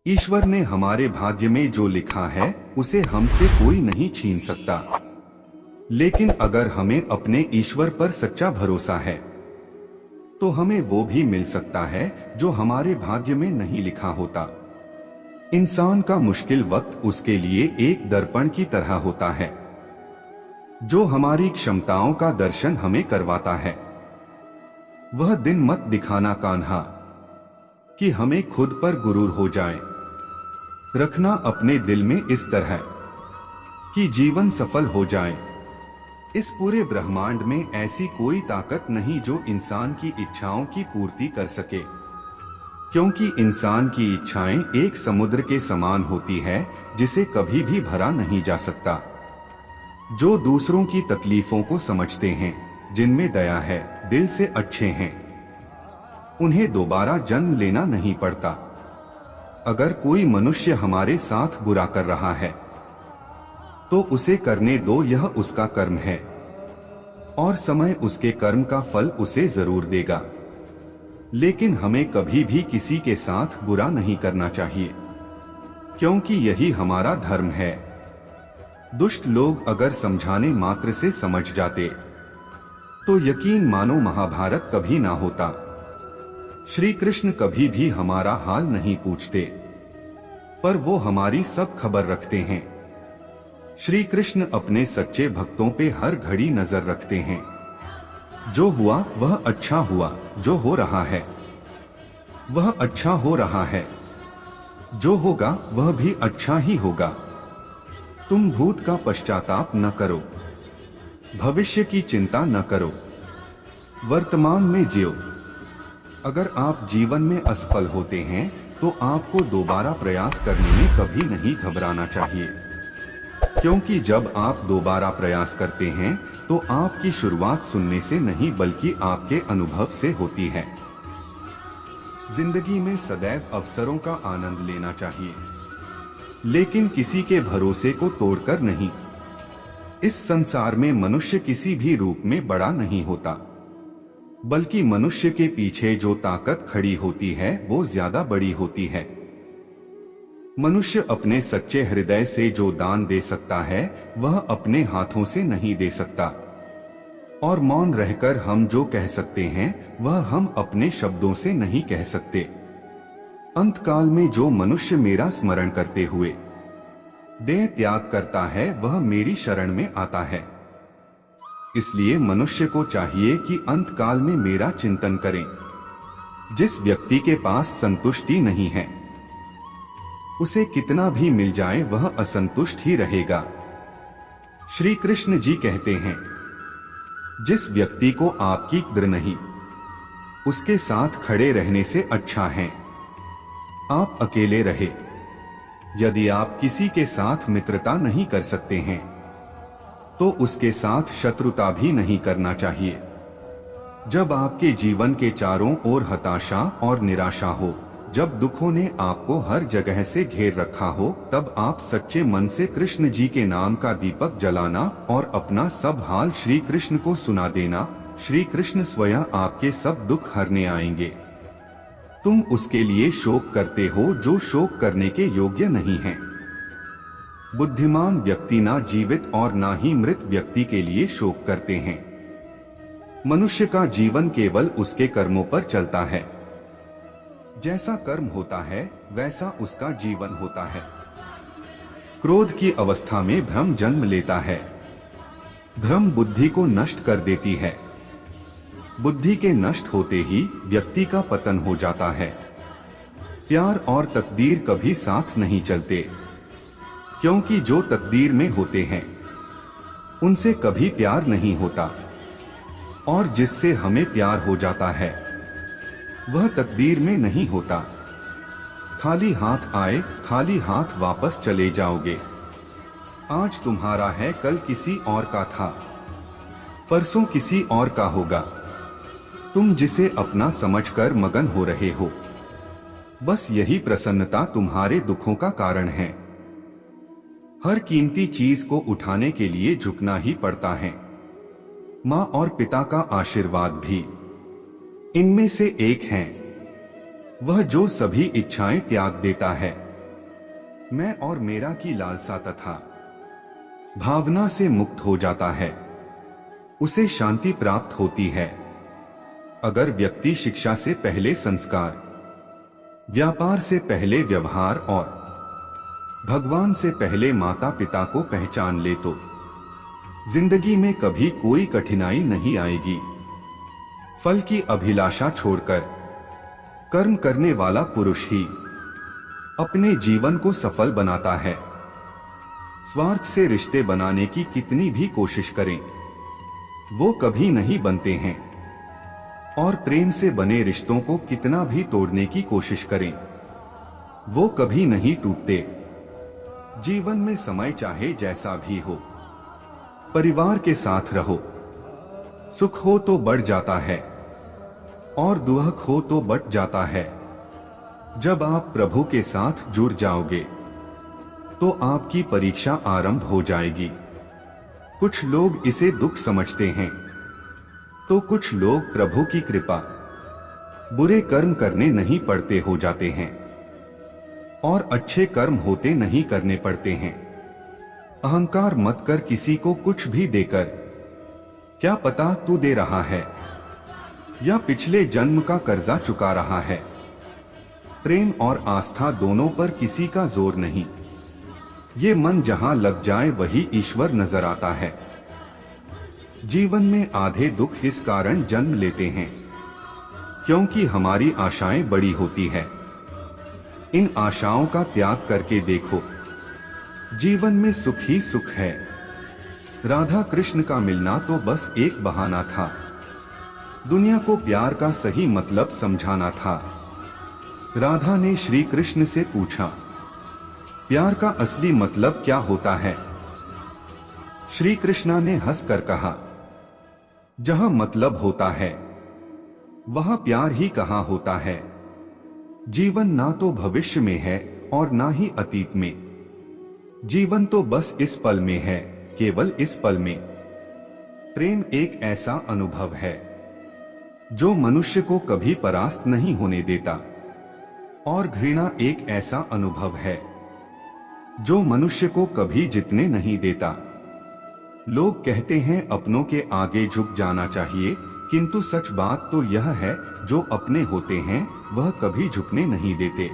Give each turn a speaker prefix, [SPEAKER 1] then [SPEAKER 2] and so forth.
[SPEAKER 1] ईश्वर ने हमारे भाग्य में जो लिखा है उसे हमसे कोई नहीं छीन सकता। लेकिन अगर हमें अपने ईश्वर पर सच्चा भरोसा है तो हमें वो भी मिल सकता है जो हमारे भाग्य में नहीं लिखा होता। इंसान का मुश्किल वक्त उसके लिए एक दर्पण की तरह होता है जो हमारी क्षमताओं का दर्शन हमें करवाता है। वह दिन मत दिखाना कान्हा कि हमें खुद पर गुरूर हो जाए। रखना अपने दिल में इस तरह कि जीवन सफल हो जाए। इस पूरे ब्रह्मांड में ऐसी कोई ताकत नहीं जो इंसान की इच्छाओं की पूर्ति कर सके, क्योंकि इंसान की इच्छाएं एक समुद्र के समान होती है जिसे कभी भी भरा नहीं जा सकता। जो दूसरों की तकलीफों को समझते हैं, जिनमें दया है, दिल से अच्छे हैं, उन्हें दोबारा जन्म लेना नहीं पड़ता। अगर कोई मनुष्य हमारे साथ बुरा कर रहा है तो उसे करने दो, यह उसका कर्म है और समय उसके कर्म का फल उसे जरूर देगा। लेकिन हमें कभी भी किसी के साथ बुरा नहीं करना चाहिए, क्योंकि यही हमारा धर्म है। दुष्ट लोग अगर समझाने मात्र से समझ जाते तो यकीन मानो महाभारत कभी ना होता। श्री कृष्ण कभी भी हमारा हाल नहीं पूछते, पर वो हमारी सब खबर रखते हैं। श्री कृष्ण अपने सच्चे भक्तों पे हर घड़ी नजर रखते हैं। जो हुआ वह अच्छा हुआ, जो हो रहा है वह अच्छा हो रहा है, जो होगा वह भी अच्छा ही होगा। तुम भूत का पश्चाताप न करो, भविष्य की चिंता न करो, वर्तमान में जियो। अगर आप जीवन में असफल होते हैं तो आपको दोबारा प्रयास करने में कभी नहीं घबराना चाहिए, क्योंकि जब आप दोबारा प्रयास करते हैं तो आपकी शुरुआत सुनने से नहीं बल्कि आपके अनुभव से होती है। जिंदगी में सदैव अवसरों का आनंद लेना चाहिए, लेकिन किसी के भरोसे को तोड़कर नहीं। इस संसार में मनुष्य किसी भी रूप में बड़ा नहीं होता, बल्कि मनुष्य के पीछे जो ताकत खड़ी होती है वो ज्यादा बड़ी होती है। मनुष्य अपने सच्चे हृदय से जो दान दे सकता है वह अपने हाथों से नहीं दे सकता, और मौन रहकर हम जो कह सकते हैं वह हम अपने शब्दों से नहीं कह सकते। अंतकाल में जो मनुष्य मेरा स्मरण करते हुए देह त्याग करता है वह मेरी शरण में आता है। इसलिए मनुष्य को चाहिए कि अंतकाल में मेरा चिंतन करें। जिस व्यक्ति के पास संतुष्टि नहीं है उसे कितना भी मिल जाए वह असंतुष्ट ही रहेगा। श्री कृष्ण जी कहते हैं, जिस व्यक्ति को आपकी कद्र नहीं उसके साथ खड़े रहने से अच्छा है आप अकेले रहे। यदि आप किसी के साथ मित्रता नहीं कर सकते हैं तो उसके साथ शत्रुता भी नहीं करना चाहिए। जब आपके जीवन के चारों ओर हताशा और निराशा हो, जब दुखों ने आपको हर जगह से घेर रखा हो, तब आप सच्चे मन से कृष्ण जी के नाम का दीपक जलाना और अपना सब हाल श्री कृष्ण को सुना देना। श्री कृष्ण स्वयं आपके सब दुख हरने आएंगे। तुम उसके लिए शोक करते हो जो शोक करने के योग्य नहीं है। बुद्धिमान व्यक्ति ना जीवित और ना ही मृत व्यक्ति के लिए शोक करते हैं। मनुष्य का जीवन केवल उसके कर्मों पर चलता है। जैसा कर्म होता है वैसा उसका जीवन होता है। क्रोध की अवस्था में भ्रम जन्म लेता है। भ्रम बुद्धि को नष्ट कर देती है। बुद्धि के नष्ट होते ही व्यक्ति का पतन हो जाता है। प्यार और तकदीर कभी साथ नहीं चलते, क्योंकि जो तकदीर में होते हैं उनसे कभी प्यार नहीं होता, और जिससे हमें प्यार हो जाता है वह तकदीर में नहीं होता। खाली हाथ आए खाली हाथ वापस चले जाओगे। आज तुम्हारा है कल किसी और का था, परसों किसी और का होगा। तुम जिसे अपना समझकर मगन हो रहे हो, बस यही प्रसन्नता तुम्हारे दुखों का कारण है। हर कीमती चीज को उठाने के लिए झुकना ही पड़ता है। माँ और पिता का आशीर्वाद भी इनमें से एक है। वह जो सभी इच्छाएं त्याग देता है मैं और मेरा की लालसा तथा भावना से मुक्त हो जाता है, उसे शांति प्राप्त होती है। अगर व्यक्ति शिक्षा से पहले संस्कार, व्यापार से पहले व्यवहार और भगवान से पहले माता पिता को पहचान ले तो जिंदगी में कभी कोई कठिनाई नहीं आएगी। फल की अभिलाषा छोड़कर कर्म करने वाला पुरुष ही अपने जीवन को सफल बनाता है। स्वार्थ से रिश्ते बनाने की कितनी भी कोशिश करें, वो कभी नहीं बनते हैं, और प्रेम से बने रिश्तों को कितना भी तोड़ने की कोशिश करें, वो कभी नहीं टूटते। जीवन में समय चाहे जैसा भी हो, परिवार के साथ रहो। सुख हो तो बढ़ जाता है और दुख हो तो बट जाता है। जब आप प्रभु के साथ जुड़ जाओगे तो आपकी परीक्षा आरंभ हो जाएगी। कुछ लोग इसे दुख समझते हैं तो कुछ लोग प्रभु की कृपा, बुरे कर्म करने नहीं पड़ते हो जाते हैं और अच्छे कर्म होते नहीं करने पड़ते हैं। अहंकार मत कर किसी को कुछ भी देकर, क्या पता तू दे रहा है या पिछले जन्म का कर्जा चुका रहा है। प्रेम और आस्था दोनों पर किसी का जोर नहीं। ये मन जहां लग जाए वही ईश्वर नजर आता है। जीवन में आधे दुख इस कारण जन्म लेते हैं क्योंकि हमारी आशाएं बड़ी होती है। इन आशाओं का त्याग करके देखो, जीवन में सुख ही सुख है। राधा कृष्ण का मिलना तो बस एक बहाना था, दुनिया को प्यार का सही मतलब समझाना था। राधा ने श्री कृष्ण से पूछा, प्यार का असली मतलब क्या होता है? श्री कृष्णा ने हंसकर कहा, जहां मतलब होता है वहां प्यार ही कहां होता है। जीवन ना तो भविष्य में है और ना ही अतीत में। जीवन तो बस इस पल में है, केवल इस पल में। प्रेम एक ऐसा अनुभव है जो मनुष्य को कभी परास्त नहीं होने देता, और घृणा एक ऐसा अनुभव है जो मनुष्य को कभी जीतने नहीं देता। लोग कहते हैं अपनों के आगे झुक जाना चाहिए, किंतु सच बात तो यह है जो अपने होते हैं वह कभी झुकने नहीं देते।